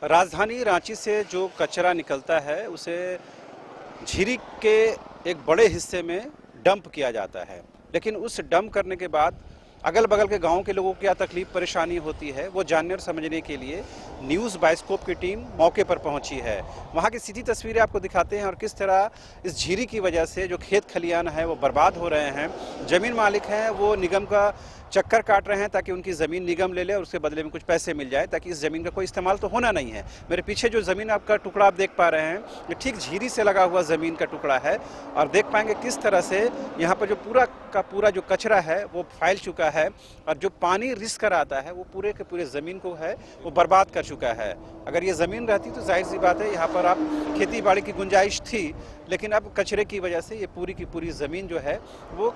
राजधानी रांची से जो कचरा निकलता है उसे झीरी के एक बड़े हिस्से में डंप किया जाता है, लेकिन उस डंप करने के बाद अगल बगल के गांव के लोगों को क्या तकलीफ परेशानी होती है वो जानने और समझने के लिए न्यूज़ बाइस्कोप की टीम मौके पर पहुंची है। वहां की सीधी तस्वीरें आपको दिखाते हैं और किस तरह इस झीरी की वजह से जो खेत खलियान है वो बर्बाद हो रहे हैं। ज़मीन मालिक हैं वो निगम का चक्कर काट रहे हैं ताकि उनकी ज़मीन निगम ले ले और उसके बदले में कुछ पैसे मिल जाए, ताकि इस ज़मीन का कोई इस्तेमाल तो होना नहीं है। मेरे पीछे जो ज़मीन आपका टुकड़ा आप देख पा रहे हैं ये ठीक झीरी से लगा हुआ ज़मीन का टुकड़ा है और देख पाएंगे किस तरह से यहाँ पर जो पूरा का पूरा जो कचरा है वो फैल चुका है और जो पानी रिस कर आता है वो पूरे के पूरे ज़मीन को है वो बर्बाद कर चुका है। अगर ये ज़मीन रहती तो जाहिर सी बात है यहाँ पर आप खेती बाड़ी की गुंजाइश थी, लेकिन अब कचरे की वजह से ये पूरी की पूरी ज़मीन जो है वो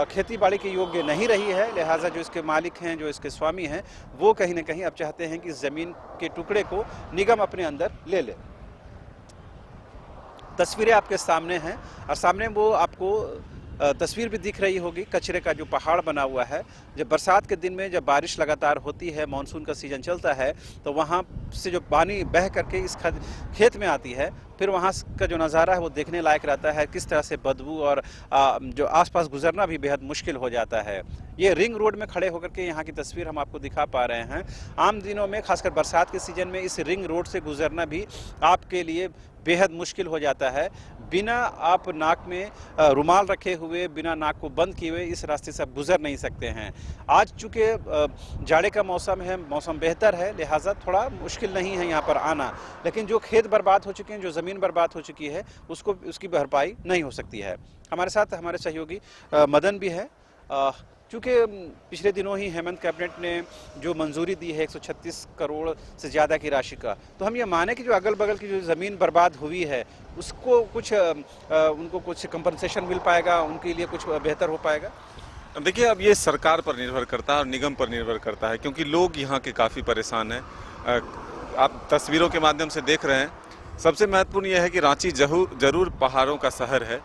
खेती बाड़ी के योग्य नहीं रही है। लिहाजा जो इसके मालिक हैं, जो इसके स्वामी हैं, वो कहीं ना कहीं अब चाहते हैं कि इस ज़मीन के टुकड़े को निगम अपने अंदर ले ले। तस्वीरें आपके सामने हैं और सामने वो आपको तस्वीर भी दिख रही होगी कचरे का जो पहाड़ बना हुआ है। जब बरसात के दिन में जब बारिश लगातार होती है, मानसून का सीज़न चलता है, तो वहाँ से जो पानी बह करके इस खेत में आती है, फिर वहाँ का जो नज़ारा है वो देखने लायक रहता है। किस तरह से बदबू और जो आसपास गुजरना भी बेहद मुश्किल हो जाता है। ये रिंग रोड में खड़े होकर के यहाँ की तस्वीर हम आपको दिखा पा रहे हैं। आम दिनों में खासकर बरसात के सीज़न में इस रिंग रोड से गुजरना भी आपके लिए बेहद मुश्किल हो जाता है। बिना आप नाक में रुमाल रखे हुए, बिना नाक को बंद किए हुए इस रास्ते से आप गुजर नहीं सकते हैं। आज चूँकि जाड़े का मौसम है, मौसम बेहतर है, लिहाजा थोड़ा मुश्किल नहीं है यहाँ पर आना, लेकिन जो खेत बर्बाद हो चुके हैं, जो ज़मीन बर्बाद हो चुकी है, उसकी भरपाई नहीं हो सकती है। हमारे साथ हमारे सहयोगी मदन भी है। चूँकि पिछले दिनों ही हेमंत कैबिनेट ने जो मंजूरी दी है 136 करोड़ से ज़्यादा की राशि का, तो हम ये माने कि जो अगल बगल की जो ज़मीन बर्बाद हुई है उसको कुछ उनको कुछ कंपनसेशन मिल पाएगा, उनके लिए कुछ बेहतर हो पाएगा? देखिए, अब ये सरकार पर निर्भर करता है और निगम पर निर्भर करता है, क्योंकि लोग यहाँ के काफ़ी परेशान हैं। आप तस्वीरों के माध्यम से देख रहे हैं। सबसे महत्वपूर्ण यह है कि रांची जरूर पहाड़ों का शहर है,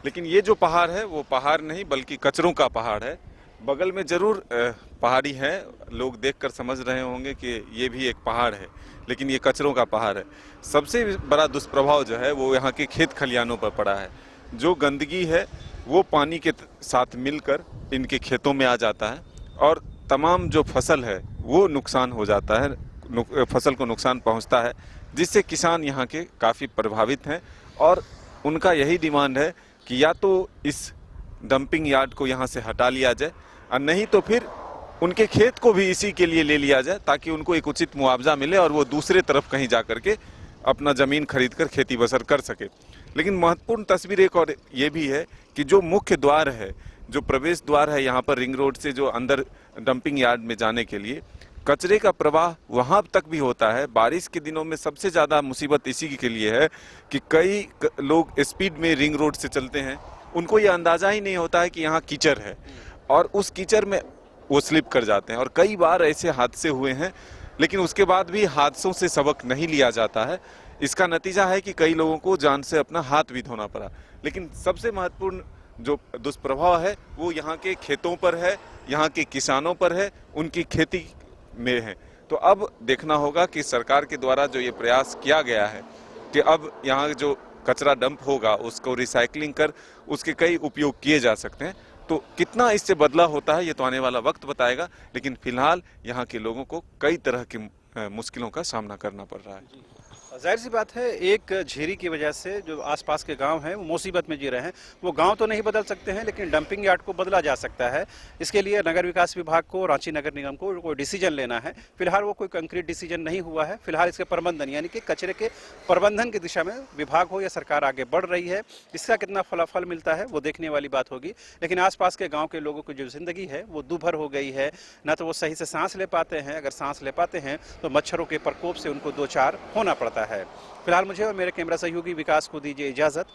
लेकिन ये जो पहाड़ है वो पहाड़ नहीं बल्कि कचरों का पहाड़ है। बगल में जरूर पहाड़ी है, लोग देखकर समझ रहे होंगे कि ये भी एक पहाड़ है, लेकिन ये कचरों का पहाड़ है। सबसे बड़ा दुष्प्रभाव जो है वो यहाँ के खेत खलियानों पर पड़ा है। जो गंदगी है वो पानी के साथ मिलकर इनके खेतों में आ जाता है और तमाम जो फसल है वो नुकसान हो जाता है, फसल को नुकसान पहुँचता है, जिससे किसान यहाँ के काफ़ी प्रभावित हैं और उनका यही डिमांड है कि या तो इस डंपिंग यार्ड को यहाँ से हटा लिया जाए और नहीं तो फिर उनके खेत को भी इसी के लिए ले लिया जाए, ताकि उनको एक उचित मुआवजा मिले और वो दूसरे तरफ कहीं जा करके अपना ज़मीन खरीद कर खेती बसर कर सके। लेकिन महत्वपूर्ण तस्वीर एक और ये भी है कि जो मुख्य द्वार है, जो प्रवेश द्वार है यहाँ पर रिंग रोड से जो अंदर डंपिंग यार्ड में जाने के लिए, कचरे का प्रवाह वहाँ तक भी होता है। बारिश के दिनों में सबसे ज़्यादा मुसीबत इसी के लिए है कि कई लोग स्पीड में रिंग रोड से चलते हैं, उनको ये अंदाज़ा ही नहीं होता है कि यहाँ कीचड़ है और उस कीचड़ में वो स्लिप कर जाते हैं और कई बार ऐसे हादसे हुए हैं, लेकिन उसके बाद भी हादसों से सबक नहीं लिया जाता है। इसका नतीजा है कि कई लोगों को जान से अपना हाथ भी धोना पड़ा। लेकिन सबसे महत्वपूर्ण जो दुष्प्रभाव है वो यहाँ के खेतों पर है, यहाँ के किसानों पर है, उनकी खेती में है। तो अब देखना होगा कि सरकार के द्वारा जो ये प्रयास किया गया है कि अब यहाँ जो कचरा डंप होगा उसको रिसाइकलिंग कर उसके कई उपयोग किए जा सकते हैं, तो कितना इससे बदला होता है ये तो आने वाला वक्त बताएगा। लेकिन फिलहाल यहाँ के लोगों को कई तरह की मुश्किलों का सामना करना पड़ रहा है। जाहिर सी बात है, एक झीरी की वजह से जो आसपास के गांव हैं वो मुसीबत में जी रहे हैं। वो गांव तो नहीं बदल सकते हैं, लेकिन डंपिंग यार्ड को बदला जा सकता है। इसके लिए नगर विकास विभाग को, रांची नगर निगम को कोई डिसीजन लेना है। फिलहाल वो कोई कंक्रीट डिसीजन नहीं हुआ है। फिलहाल इसके प्रबंधन यानी कि कचरे के प्रबंधन की दिशा में विभाग हो या सरकार आगे बढ़ रही है। इसका कितना फलाफल मिलता है वो देखने वाली बात होगी। लेकिन आसपास के गाँव के लोगों की जो जिंदगी है वो दूभर हो गई है। ना तो वो सही से सांस ले पाते हैं, अगर सांस ले पाते हैं तो मच्छरों के प्रकोप से उनको दो चार होना पड़ता है। फिलहाल मुझे और मेरे कैमरा सहयोगी विकास को दीजिए इजाज़त।